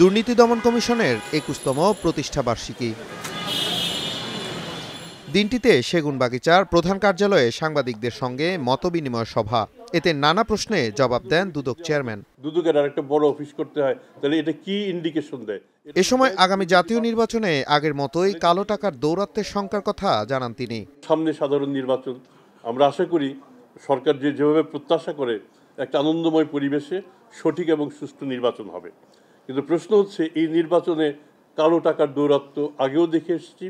দুর্নীতি দমন কমিশনের ২১তম প্রতিষ্ঠাবার্ষিকী। দিনটিতে সেগুনবাগিচার প্রধান কার্যালয়ে সাংবাদিকদের সঙ্গে মতবিনিময় সভা। এতে নানা প্রশ্নে জবাব দেন দুদক চেয়ারম্যান। দুদকের আরেকটা বড় অফিস করতে হয়, তাহলে এটা কি ইন্ডিকেশন দেয়? এ সময় আগামী জাতীয় নির্বাচনে আগের মতোই কালো টাকার দৌরাত্ম্যের শঙ্কার কথা জানান তিনি। সামনে সাধারণ নির্বাচন, আমরা আশা করি সরকার যেভাবে প্রত্যাশা করে একটা আনন্দময় পরিবেশে সঠিক এবং সুষ্ঠু নির্বাচন হবে। কিন্তু প্রশ্ন হচ্ছে, এই নির্বাচনে কালো টাকার দৌরাত্ম্য আগেও দেখে এসেছি,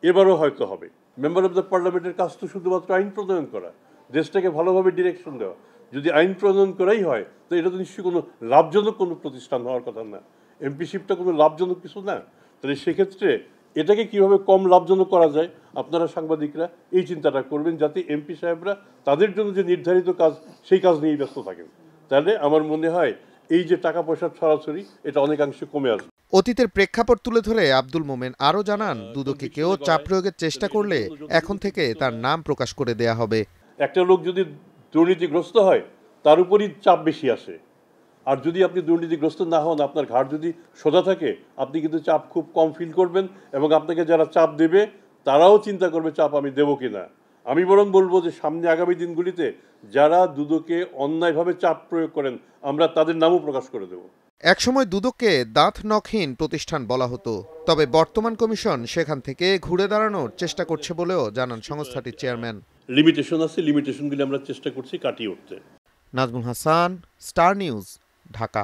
এবারও হয়তো হবে। মেম্বার অফ দ্য পার্লামেন্টের কাজ তো শুধুমাত্র আইন প্রণয়ন করা, দেশটাকে ভালোভাবে ডিরেকশন দেওয়া। যদি আইন প্রণয়ন করাই হয়, তো এটা তো নিশ্চয়ই কোনো লাভজনক কোনো প্রতিষ্ঠান হওয়ার কথা না। এমপিশিপটা কোনো লাভজনক কিছু না। তাহলে সেক্ষেত্রে এটাকে কিভাবে কম লাভজনক করা যায়, আপনারা সাংবাদিকরা এই চিন্তাটা করবেন, যাতে এমপি সাহেবরা তাদের জন্য যে নির্ধারিত কাজ, সেই কাজ নিয়েই ব্যস্ত থাকেন। তাহলে আমার মনে হয় এই যে টাকা পয়সার ছড়াছড়ি, এটা অনেকাংশে কমে আসবে। অতীতের প্রেক্ষাপট তুলে ধরে আব্দুল মোমেন আরও জানান, দুদকে কেউ চাপ প্রয়োগের চেষ্টা করলে এখন থেকে তার নাম প্রকাশ করে দেয়া হবে। একটা লোক যদি দুর্নীতিগ্রস্ত হয়, তার উপরই চাপ বেশি আসে। আর যদি আপনি দুর্নীতিগ্রস্ত না হন, আপনার ঘাড় যদি সোজা থাকে, আপনি কিন্তু চাপ খুব কম ফিল করবেন, এবং আপনাকে যারা চাপ দেবে তারাও চিন্তা করবে চাপ আমি দেবো কিনা। আমি বরং বলবো যে সামনে আগামী দিনগুলিতে যারা দুদকে অন্যায়ভাবে চাপ প্রয়োগ করেন, আমরা তাদের নামও প্রকাশ করে দেব। একসময় দুদককে দাঁত নখহীন প্রতিষ্ঠান বলা হতো, তবে বর্তমান কমিশন সেখান থেকে ঘুরে দাঁড়ানোর চেষ্টা করছে বলেও জানান সংস্থাটির চেয়ারম্যান। লিমিটেশন আছে, লিমিটেশনগুলি আমরা চেষ্টা করছি কাটিয়ে উঠতে। Nazmul Hasan, star news, Dhaka.